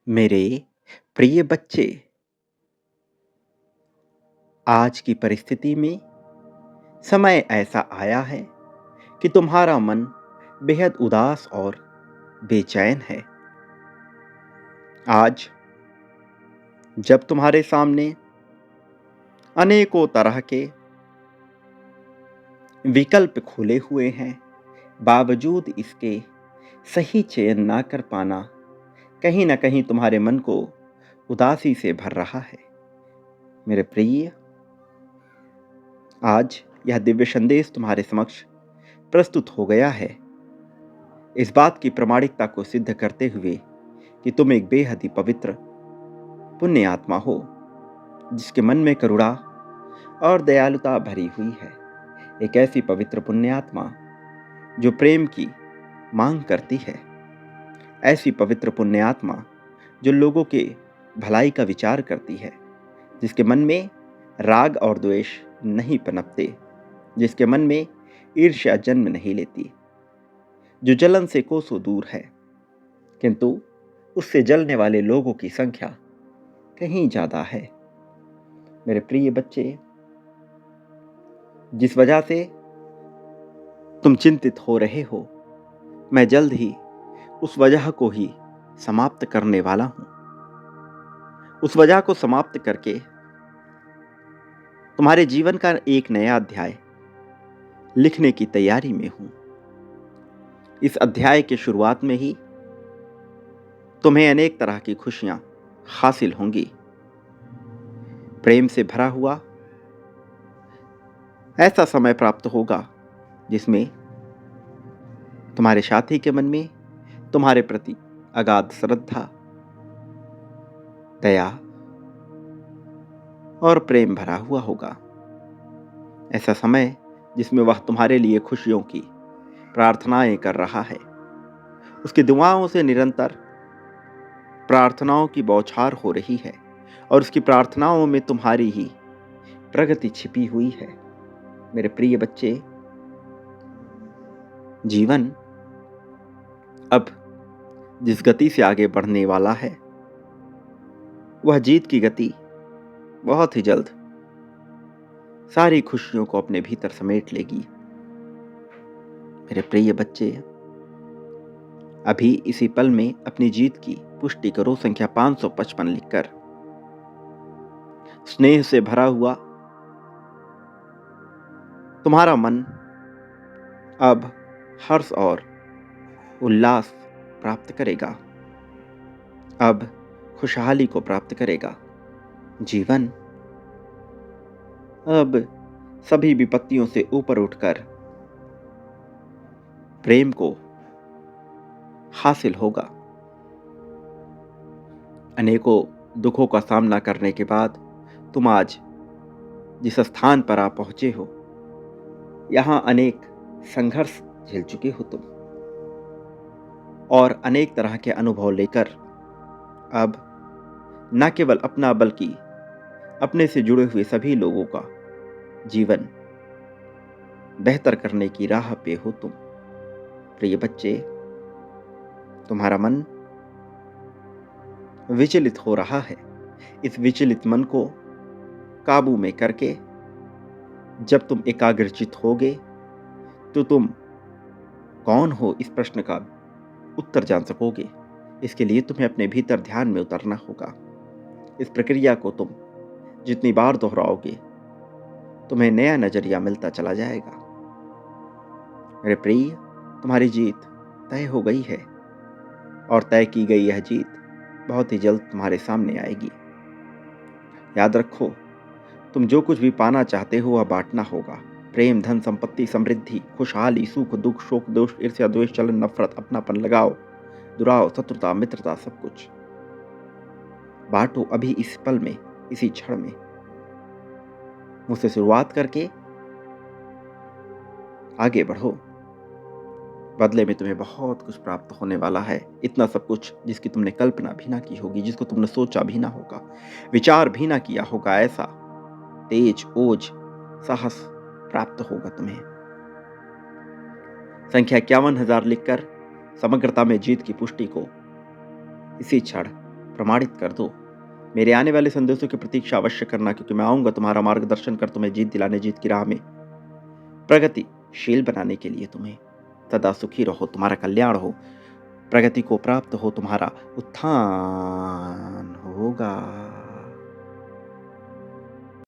मेरे प्रिय बच्चे, आज की परिस्थिति में समय ऐसा आया है कि तुम्हारा मन बेहद उदास और बेचैन है। आज जब तुम्हारे सामने अनेकों तरह के विकल्प खुले हुए हैं, बावजूद इसके सही चयन ना कर पाना कहीं ना कहीं तुम्हारे मन को उदासी से भर रहा है। मेरे प्रिय, आज यह दिव्य संदेश तुम्हारे समक्ष प्रस्तुत हो गया है, इस बात की प्रामाणिकता को सिद्ध करते हुए कि तुम एक बेहद ही पवित्र पुण्य आत्मा हो, जिसके मन में करुणा और दयालुता भरी हुई है। एक ऐसी पवित्र पुण्य आत्मा जो प्रेम की मांग करती है, ऐसी पवित्र पुण्य आत्मा जो लोगों के भलाई का विचार करती है, जिसके मन में राग और द्वेष नहीं पनपते, जिसके मन में ईर्ष्या जन्म नहीं लेती, जो जलन से कोसों दूर है, किंतु उससे जलने वाले लोगों की संख्या कहीं ज्यादा है। मेरे प्रिय बच्चे, जिस वजह से तुम चिंतित हो रहे हो, मैं जल्द ही उस वजह को ही समाप्त करने वाला हूं। उस वजह को समाप्त करके तुम्हारे जीवन का एक नया अध्याय लिखने की तैयारी में हूं। इस अध्याय के शुरुआत में ही तुम्हें अनेक तरह की खुशियां हासिल होंगी। प्रेम से भरा हुआ ऐसा समय प्राप्त होगा जिसमें तुम्हारे साथी के मन में तुम्हारे प्रति अगाध श्रद्धा, दया और प्रेम भरा हुआ होगा। ऐसा समय जिसमें वह तुम्हारे लिए खुशियों की प्रार्थनाएं कर रहा है। उसकी दुआओं से निरंतर प्रार्थनाओं की बौछार हो रही है और उसकी प्रार्थनाओं में तुम्हारी ही प्रगति छिपी हुई है। मेरे प्रिय बच्चे, जीवन अब जिस गति से आगे बढ़ने वाला है, वह जीत की गति बहुत ही जल्द सारी खुशियों को अपने भीतर समेट लेगी। मेरे प्रिय बच्चे, अभी इसी पल में अपनी जीत की पुष्टि करो संख्या 555 लिखकर। स्नेह से भरा हुआ तुम्हारा मन अब हर्ष और उल्लास प्राप्त करेगा, अब खुशहाली को प्राप्त करेगा। जीवन अब सभी विपत्तियों से ऊपर उठकर प्रेम को हासिल होगा। अनेकों दुखों का सामना करने के बाद तुम आज जिस स्थान पर आप पहुंचे हो, यहां अनेक संघर्ष झेल चुके हो तुम, और अनेक तरह के अनुभव लेकर अब न केवल अपना बल्कि अपने से जुड़े हुए सभी लोगों का जीवन बेहतर करने की राह पे हो तुम। प्रिय बच्चे, तुम्हारा मन विचलित हो रहा है। इस विचलित मन को काबू में करके जब तुम एकाग्रचित होगे तो तुम कौन हो, इस प्रश्न का उत्तर जान सकोगे। इसके लिए तुम्हें अपने भीतर ध्यान में उतरना होगा। इस प्रक्रिया को तुम जितनी बार दोहराओगे, तुम्हें नया नजरिया मिलता चला जाएगा। मेरे प्रिय, तुम्हारी जीत तय हो गई है और तय की गई यह जीत बहुत ही जल्द तुम्हारे सामने आएगी। याद रखो, तुम जो कुछ भी पाना चाहते हो वह बांटना होगा। प्रेम, धन, संपत्ति, समृद्धि, खुशहाली, सुख, दुख, शोक, दोष, ईर्ष्या, द्वेष, चलन, नफरत, अपनापन, लगाव, दुराव, शत्रुता, मित्रता, सब कुछ बांटो अभी इस पल में, इसी क्षण में। मुझसे शुरुआत करके आगे बढ़ो। बदले में तुम्हें बहुत कुछ प्राप्त होने वाला है। इतना सब कुछ जिसकी तुमने कल्पना भी ना की होगी, जिसको तुमने सोचा भी ना होगा, विचार भी ना किया होगा। ऐसा तेज, ओज, साहस प्राप्त होगा तुम्हें। संख्या 51,000 लिखकर समग्रता में जीत की पुष्टि को इसी क्षण प्रमाणित कर दो। मेरे आने वाले संदेशों की प्रतीक्षा अवश्य करना, क्योंकि मैं आऊँगा तुम्हारा मार्गदर्शन कर तुम्हें जीत दिलाने, जीत की राह में प्रगतिशील बनाने के लिए तुम्हें। सदा सुखी रहो, तुम्हारा कल्याण हो, प्रगति को प्राप्त हो, तुम्हारा उत्थान होगा।